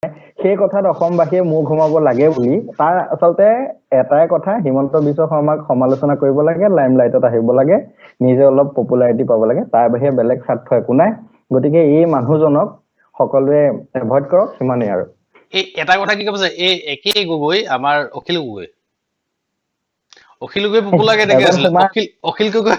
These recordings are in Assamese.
সেই কথাত অসমবাসীয়ে মুখ ঘুমাব লাগে বুলি তাৰ আচলতে এটাই কথা হিমন্ত বিশ্ব শৰ্মাক সমালোচনা কৰিব লাগে, লাইমলাইটত আহিব লাগে, নিজে অলপ পপুলাৰিটি পাব লাগে, তাৰ বাহিৰে বেলেগ স্বাৰ্থ একো নাই। গতিকে এই মানুহজনক সকলোৱে এভইড কৰক, সিমানেই আৰু। এই এটা কথা কি ক'ব যে এই একেই গগৈ আমাৰ অখিল গগৈ পপুলাৰ কেনেকে আছিলে? অখিল গগৈ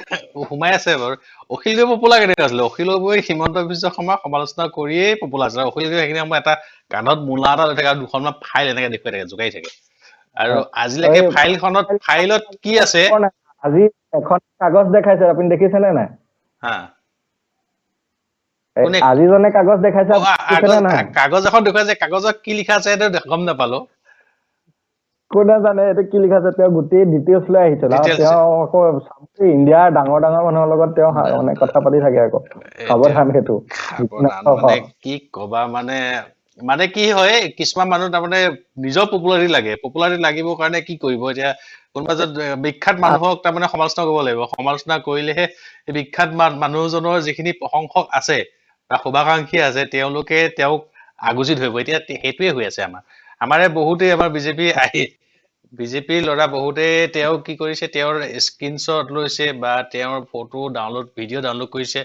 সোমাই আছে বাৰু। অখিল গগৈ পপুলাৰ কেনেকে আছিলে? অখিল গগৈ হিমন্ত বিশ্ব শৰ্মাক সমালোচনা কৰিয়েই পপুলাৰ আছিলে। অখিল গগৈ সেইখিনি সময় এটা কান্ধত মূলা এটা লৈ থাকে আৰু দুখনমান ফাইল এনেকে দেখুৱাই থাকে, জোকাই থাকে। আৰু আজিলৈকে ফাইলত কি আছে? আজি এখন কাগজ দেখাইছে, আপুনি দেখিছেনে নাই? হা, আজি জনে কাগজ দেখাইছে, কাগজ এখন দেখুৱাইছে, কাগজত কি লিখা আছে সেইটো গম নাপালো। কোনে জানে এইটো কি লিখা আছে? তেওঁ গোটেই ডিটেইলছ লৈ আহিছিল আৰু তেওঁ আকৌ ইণ্ডিয়াৰ ডাঙৰ ডাঙৰ মানুহৰ লগত তেওঁ মানে কথা পাতি থাকে আকৌ। সাৱধান সেইটো। মানে কি কবা, মানে কি হয়, কিছুমান মানুহ তাৰমানে নিজৰ পপুলাৰিটি লাগিবৰ কাৰণে কি কৰিব এতিয়া, কোনোবা বিখ্যাত মানুহক তাৰমানে সমালোচনা কৰিব লাগিব। সমালোচনা কৰিলেহে বিখ্যাত মানুহজনৰ যিখিনি প্ৰশংসক আছে বা শুভাকাংক্ষী আছে তেওঁলোকে তেওঁক আগুচি ধৰিব। এতিয়া সেইটোৱে হৈ আছে আমাৰে বহুতেই আমাৰ বিজেপিৰ ল'ৰা বহুতে তেওঁ কি কৰিছে, তেওঁৰ স্ক্ৰীনশ্বট লৈছে বা তেওঁৰ ফটো ভিডিঅ' ডাউনলোড কৰিছে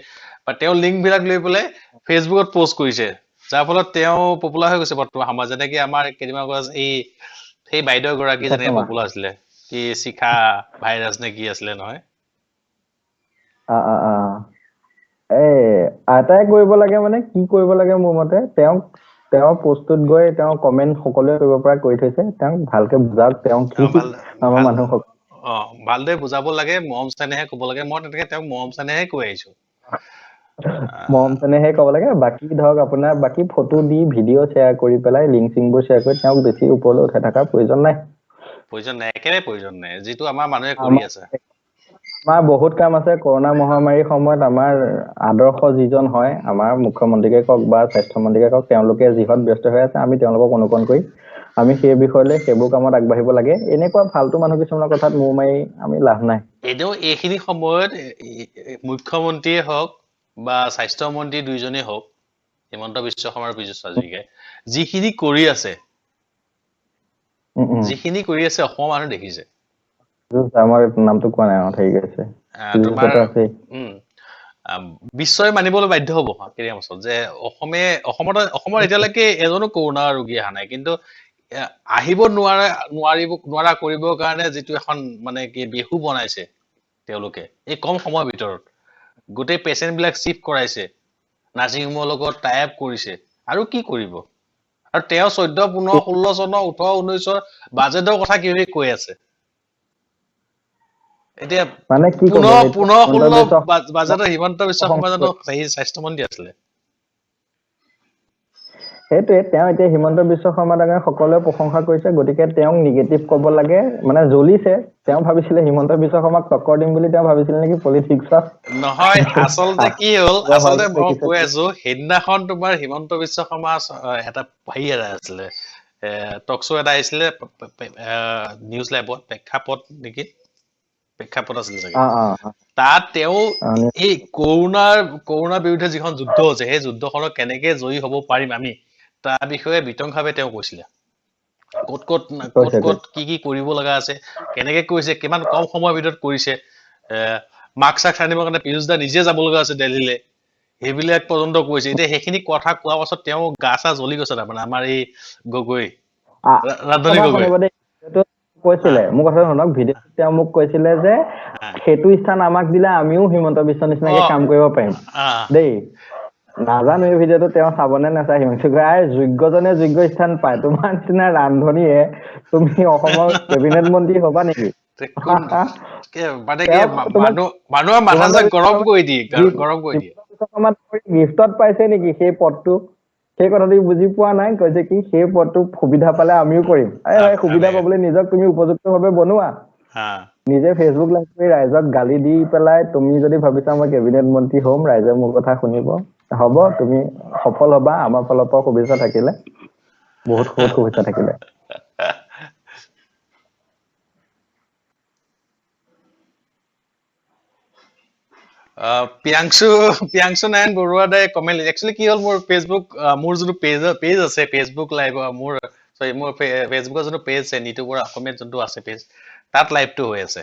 বা তেওঁৰ লিংক বিলাক লৈ পেলাই ফেচবুকত পোষ্ট কৰিছে, যাৰ ফলত তেওঁ পপুলাৰ হৈ গৈছে বৰ্তমান সময়ত। যেনেকে আমাৰ কেইদিনমান আগত সেই বাইদেউ গৰাকী যেনেকে পপুলাৰ আছিলে, কি শিখা ভাইৰাছ নে কি আছিলে নহয়। আটাই কৰিব লাগে, মানে কি কৰিব লাগে মোৰ মতে, তেওঁৰ পোষ্টটোত গৈ তেওঁ কমেন্ট সকলোৱে কৰিব পৰা কৰি থৈছে, তেওঁক ভালকে বুজাওক, তেওঁ কি আমাৰ মানুহক ভালদৰে বুজাব লাগে, মৰম চেনেহে ক'ব লাগে। মই তেনেকে তেওঁক মৰম চেনেহে কৈ আহিছো। মৰম চেনেহে ক'ব লাগে। বাকী ধৰক আপোনাৰ বাকী ফটো দি ভিডিঅ' শ্বেয়াৰ কৰি পেলাই লিংক চিংবোৰ শ্বেয়াৰ কৰি তেওঁক বেছি ওপৰলৈ উঠাই থকাৰ প্ৰয়োজন নাই। একেবাৰে প্ৰয়োজন নাই, যিটো আমাৰ মানুহে কৰি আছে। আমাৰ বহুত কাম আছে। কৰোণা মহামাৰীৰ সময়ত আমাৰ আদৰ্শ যিজন হয়, আমাৰ মুখ্যমন্ত্ৰীকে কওক বা স্বাস্থ্যমন্ত্ৰীকে কওক, তেওঁলোকে যিহত ব্যস্ত হৈ আছে, আমি তেওঁলোকক অনুকৰণ কৰি আমি সেই বিষয়লৈ সেইবোৰ কামত আগবাঢ়িব লাগে। এনেকুৱা ফাল্টু মানুহ কিছুমানৰ কথাত মূৰ মাৰি আমি লাভ নাই। এনেও এইখিনি সময়ত মুখ্যমন্ত্ৰীয়ে হওক বা স্বাস্থ্যমন্ত্ৰী দুইজনেই হওক, হিমন্ত বিশ্ব শৰ্মা আৰু পীযুষ হাজৰিকাই যিখিনি কৰি আছে অসমৰ মানুহে দেখিছে। আমাৰ নামটো কোৱা নাই, ঠিক আছে। তোমাৰ বিশ্বই মানিবলৈ বাধ্য হব কেইদিনমান পাছত যে অসমৰ এতিয়ালৈকে এজনো কৰোণা ৰোগী অহা নাই, কিন্তু আহিব নোৱাৰা কৰিবৰ কাৰণে যিটো এখন মানে কি বেহু বনাইছে তেওঁলোকে এই কম সময়ৰ ভিতৰত, গোটেই পেচেণ্ট বিলাক চিফ্ট কৰাইছে, নাৰ্ছিং হোমৰ লগত টাই আপ কৰিছে, আৰু কি কৰিব? আৰু তেওঁ 14, 15, 16 চনৰ 18, 19 বাজেটৰ কথা কি কৈ আছে। এতিয়া মানে কি 15-16 বাজেটৰ হিমন্ত বিশ্ব শৰ্মা জানো স্বাস্থ্যমন্ত্ৰী আছিলে? সেইটোৱে, তেওঁ এতিয়া হিমন্ত বিশ্ব শৰ্মা ডাঙৰীয়াক সকলোৱে প্ৰশংসা কৰিছে, গতিকে তেওঁক নিগেটিভ ক'ব লাগে। মানে জ্বলিছে, তেওঁ ভাবিছিলে হিমন্ত বিশ্ব শৰ্মাক টক্কৰ দিম বুলি তেওঁ ভাবিছিলে নেকি পলিটিক্সত। নহয়, আচলতে কি হ'ল, মই কৈ আছো, সেইদিনাখন তোমাৰ হিমন্ত বিশ্ব শৰ্মা এটা এটা আছিলে, টক শ্ব' এটা আহিছিলে নিউজ লাইভত, প্ৰেক্ষাপট আছিলে চাগে। তাত তেওঁ এই কৰোণাৰ বিৰুদ্ধে যিখন যুদ্ধ হৈছে, সেই যুদ্ধখনক কেনেকে জয়ী হব পাৰিম আমি, তাৰ বিষয়ে বিতংভাৱে তেওঁ কৈছিলে। ক'ত কি কৰিব লগা আছে, কেনেকে কৰিছে, কিমান কম সময়ৰ ভিতৰত কৰিছে, মাস্ক আনিবৰ কাৰণে পীযুষ দা নিজে যাব লগা আছে দিল্লীলৈ, সেইবিলাক পৰ্যন্ত কৈছে। এতিয়া সেইখিনি কথা কোৱাৰ পাছত তেওঁ গা চা জ্বলি গৈছে, তাৰমানে আমাৰ এই ৰান্ধনী গগৈ কৈছিলে, মোৰ কথা শুনক, ভিডিঅ'ত তেওঁ মোক কৈছিলে যে সেইটো স্থান আমাক দিলে আমিও হিমন্ত বিশ্ব নিচিনাকে কাম কৰিব পাৰিম দেই। নাজানো এই ভিডিঅ'টো তেওঁ চাবনে নাচায়, যোগ্যজনে যোগ্য স্থান পায়। তোমাৰ নিচিনা ৰান্ধনীয়ে তুমি অসমৰ কেবিনেট মন্ত্ৰী হবা নেকি? মানুহৰ মাথা চাথা গৰম কৰি দিয়ে। গিফ্টত পাইছে নেকি সেই পদটো? সেই কথাটো বুজি পোৱা নাই। কৈছে কি সেই পদটো সুবিধা পালে আমিও কৰিম। সুবিধা পাবলৈ নিজক তুমি উপযুক্ত ভাৱে বনোৱা। নিজে ফেচবুক লাইভ কৰি ৰাইজক গালি দি পেলাই তুমি যদি ভাবিছা মই কেবিনেট মন্ত্ৰী হ'ম, ৰাইজে মোৰ কথা শুনিব, হ'ব, তুমি সফল হবা। আমাৰ ফালৰ পৰা শুভেচ্ছা থাকিলে, বহুত শুভেচ্ছা থাকিলে। প্ৰিয়াংশু নাৰায়ণ বৰুৱা দাই কমেণ্ট একচুৱেলি কি হ'ল মোৰ ফেচবুক মোৰ যোনটো পেজ আছে ফেচবুক লাইভ মোৰ ফেচবুকৰ যোনটো পেজ আছে নিতু বৰা অসমীয়াত যোনটো আছে পেজ তাত লাইভটো হৈ আছে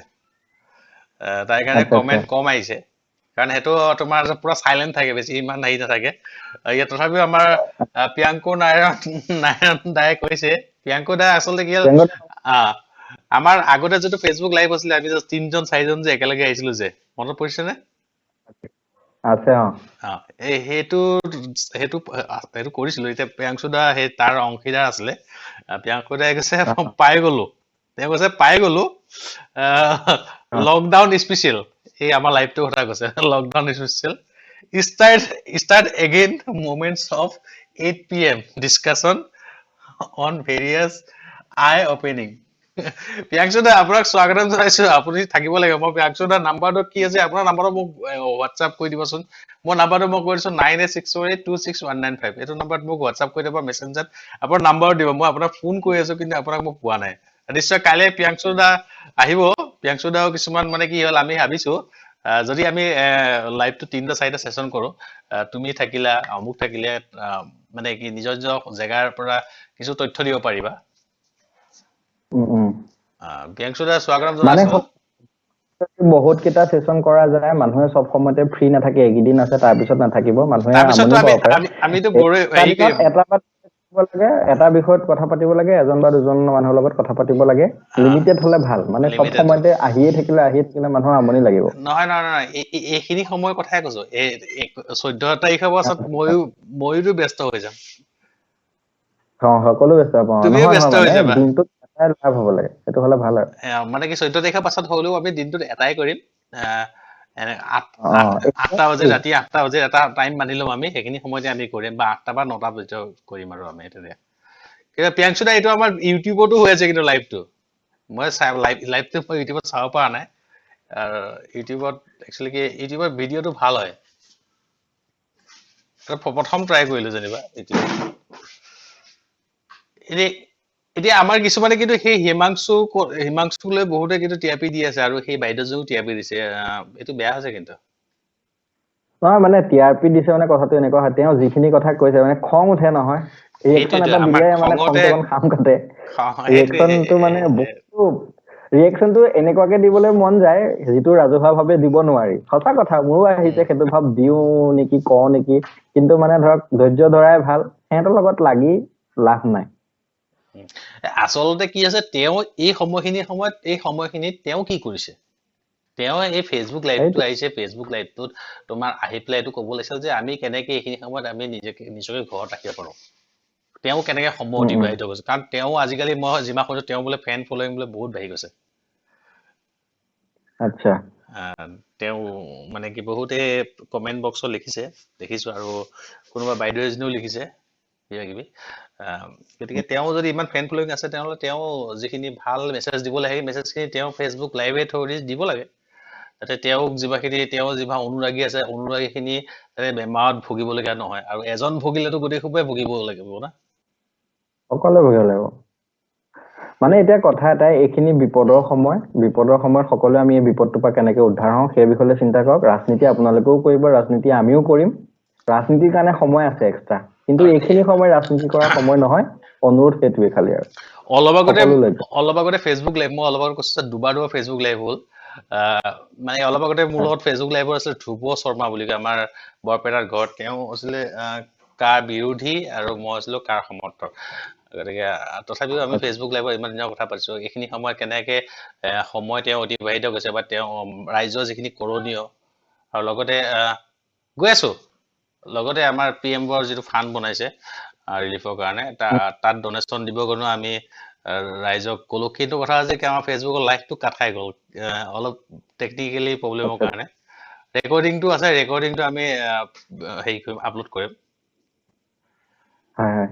তাৰ কাৰণে আচ্ছা আচ্ছা কমেণ্ট কম আহিছে কাৰণ সেইটো তোমাৰ পুৰা চাইলেণ্ট থাকে বেছি ইমান আহি নাথাকে ইয়াত তথাপিও আমাৰ প্ৰিয়াংকু নাৰায়ণ দাই কৈছে প্ৰিয়াংকু দাই আচলতে কি হ'ল আমাৰ আগতে যিটো ফেচবুক লাইভ আছিলে আমি তিনজন চাৰিজন যে একেলগে আহিছিলো যে মনত পৰিছে নে আছে সেইটো কৰিছিলো এতিয়া প্ৰিয়াংশু দা সেই তাৰ অংশীদাৰ আছিলে প্ৰিয়াংশু দাই কৈছে পাই গলো লকডাউন স্পেচিয়েল এই আমাৰ লাইভটো কথা কৈছে lockdown special start again moments of 8 p.m. discussion on various eye opening Priyanshu da আপোনাক স্বাগতম জনাইছো আপুনি থাকিব লাগে মই প্ৰিয়াংশু দাৰ নাম্বাৰটো কি আছে আপোনাৰ নাম্বাৰটো মোক হোৱাটছআপ কৰি দিবচোন মোৰ নাম্বাৰটো মই কৈ দিছো 9864826195 এইটো নাম্বাৰত মোক হোৱাটছআপ কৰি দিব মেছেঞ্জাৰত আপোনাৰ নাম্বাৰ দিব মই আপোনাক ফোন কৰি আছো কিন্তু আপোনাক মোক পোৱা নাই নিশ্চয় কাইলৈ প্ৰিয়াংশু দা আহিব প্ৰিয়াংশু দাও কিছুমান মানে কি হ'ল আমি ভাবিছো যদি আমি লাইভটো 3টা 4টা সেশন কৰো তুমি থাকিলা অমুক থাকিলে মানে কি নিজৰ জেগাৰ পৰা কিছু তথ্য দিব পাৰিবা প্ৰিয়াংশু দা স্বাগতম জনাইছো বহুত কেইটা সেশন কৰা যায় মানুহে সব সময়তে ফ্ৰী নাথাকে একদিন আছে তাৰ পিছত নাথাকিব মানুহে তাৰপিছত আমনি পাব পাৰে আমিতো এটা বিষয়ত কথা পাতিব লাগে এজন বা দুজন মানুহৰ লগত কথা পাতিব লাগে লিমিটেড হলে ভাল মানে সব সময়তে আহিয়ে থাকিলে মানুহৰ আমনি লাগিব নহয় এইখিনি সময় কথাই কৈছো 14 তাৰিখৰ পাছত মইও ব্যস্ত হৈ যাম সকলো ব্যস্ত পাওঁ তুমিও ব্যস্ত হৈ যাবা দিনটোত এটাই লাভ হ'ব লাগে সেইটো হলে ভাল আৰু মানে কি 14 তাৰিখৰ পাছত হলেও আমি দিনটোত এটাই কৰিম 8টা বজে ৰাতি 8টা বজে এটা টাইম বান্ধি লম আমি সেইখিনি সময়তে আমি কৰিম বা 8টা বা 9টা বজে কৰিম আৰু আমি তেতিয়া কিন্তু প্ৰিয়াংশু দা এইটো আমাৰ ইউটিউবতো হৈ আছে কিন্তু লাইভটো মই লাইভটো মই ইউটিউবত চাব পৰা নাই ইউটিউবত একচুৱেলি কি ইউটিউবৰ ভিডিঅ'টো ভাল হয় প্ৰথম ট্ৰাই কৰিলো যেনিবা এতিয়া আমাৰ কিছুমানে কিন্তু সেই হিমাংশুলৈ বহুতে কিন্তু টিআৰপি দি আছে আৰু সেই বাইদেউজনীও টিআৰপি দিছে এইটো বেয়া হৈছে কিন্তু নহয় মানে টিআৰপি দিছে মানে কথাটো এনেকুৱা হয় তেওঁ যিখিনি কথা কৈছে মানে খং উঠে নহয় ৰিয়েকচন এটা দিলে মানে খংটো খাম কাটে ৰিয়েকচনটো মানে ৰিয়েকচনটো এনেকুৱাকে দিবলৈ মন যায় যিটো ৰাজহুৱাভাৱে দিব নোৱাৰি সঁচা কথা মোৰো আহিছে সেইটো ভাব দিও নেকি কওঁ নেকি কিন্তু মানে ধৰক ধৈৰ্য ধৰাই ভাল সিহঁতৰ লগত লাগি লাভ নাই আচলতে কি আছে তেওঁ এই সময়খিনিত তেওঁ কি কৰিছে তেওঁ এই ফেচবুক লাইভটো আহিছে ফেচবুক লাইভটোত তোমাৰ আহি পেলাই এইটো ক'ব লাগিছিল যে আমি কেনেকে এইখিনি সময়ত আমি নিজকে ঘৰত ৰাখিব পাৰো তেওঁ কেনেকে সময় অতিবাহিত কৰিছে কাৰণ তেওঁ আজিকালি মই যিমান কৈছো তেওঁ বোলে ফেন ফলোইং বোলে বহুত বাঢ়ি গৈছে আচ্ছা তেওঁ মানে কি বহুতে কমেন্ট বক্সত লিখিছে দেখিছো আৰু কোনোবা বাইদেউ এজনীও লিখিছে কিবা কিবি গতিকে তেওঁ যদি ইমান ফেন ফলোইং আছে তেনেহ'লে তেওঁ যিখিনি ভাল মেছেজ দিব লাগে সেই মেছেজখিনি তেওঁ ফেচবুক লাইভে থ্ৰুদি দিব লাগে যাতে তেওঁ যিমান অনুৰাগী আছে অনুৰাগীখিনি বেমাৰত ভুগিবলগীয়া নহয় আৰু এজন ভুগিলেতো গোটেই সোপাই ভুগিব লাগিব না সকলোৱে ভুগিব লাগিব মানে এতিয়া কথা এটাই এইখিনি বিপদৰ সময়ত সকলোৱে আমি এই বিপদটোৰ পৰা কেনেকে উদ্ধাৰ হওঁ সেই বিষয়ে চিন্তা কৰক ৰাজনীতি আপোনালোকেও কৰিব ৰাজনীতি আমিও কৰিম ৰাজনীতিৰ কাৰণে সময় আছে এক্সট্ৰা কিন্তু এইখিনি সময় ৰাজনীতি কৰাৰ সময় নহয় অনুৰোধ সেইটোৱে খালি আৰু অলপ আগতে ফেচবুক লাইভ মই অলপ আগতে কৈছো দুবাৰ ফেচবুক লাইভ হ'ল মানে অলপ আগতে মোৰ লগত ফেচবুক লাইভৰ আছিলে ধ্ৰুৱ শৰ্মা বুলি কয় আমাৰ বৰপেটাৰ ঘৰত তেওঁ আছিলে কাৰ বিৰোধী আৰু মই আছিলো কাৰ সমৰ্থক গতিকে তথাপিও আমি ফেচবুক লাইভত ইমান দিনৰ কথা পাতিছো এইখিনি সময়ত কেনেকে সময় তেওঁ অতিবাহিত কৰিছে বা তেওঁ ৰাইজৰ যিখিনি কৰণীয় আৰু লগতে গৈ আছো লগতে আমাৰ পিএমৰ যিটো ফাণ্ড বনাইছে ৰিলিফৰ কাৰণে তাত ডনেশ্যন দিব গনো আমি ৰাইজক কলো কিন্তু কথা আছে কি আমাৰ ফেচবুকৰ লাইভটো কাট খাই গ'ল অলপ টেকনিকেলি প্ৰব্লেমৰ কাৰণে ৰেকৰ্ডিংটো আছে ৰেকৰ্ডিংটো আমি হেৰি কৰিম আপলোড কৰিম হয়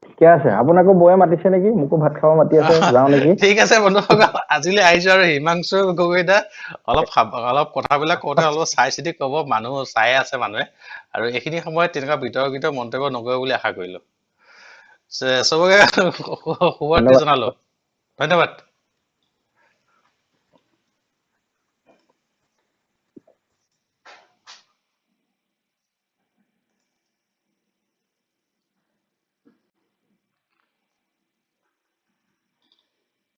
ঠিকে আছে আপোনাকো বয়ে মাতিছে নেকি মোকো ভাত খাব মাতি আছে যাওঁ নেকি ঠিক আছে বন্ধুসকল আজিলৈ আহিছো আৰু হিমাংশু গগৈ দা অলপ কথাবিলাক কওঁতে অলপ চাই চিতি ক'ব মানুহ চাই আছে মানুহে আৰু এইখিনি সময়ত তেনেকুৱা বিতৰ্কিত মন্তব্য নকৰিব বুলি আশা কৰিলো চবকে শুভৰাত্ৰি জনালো ধন্যবাদ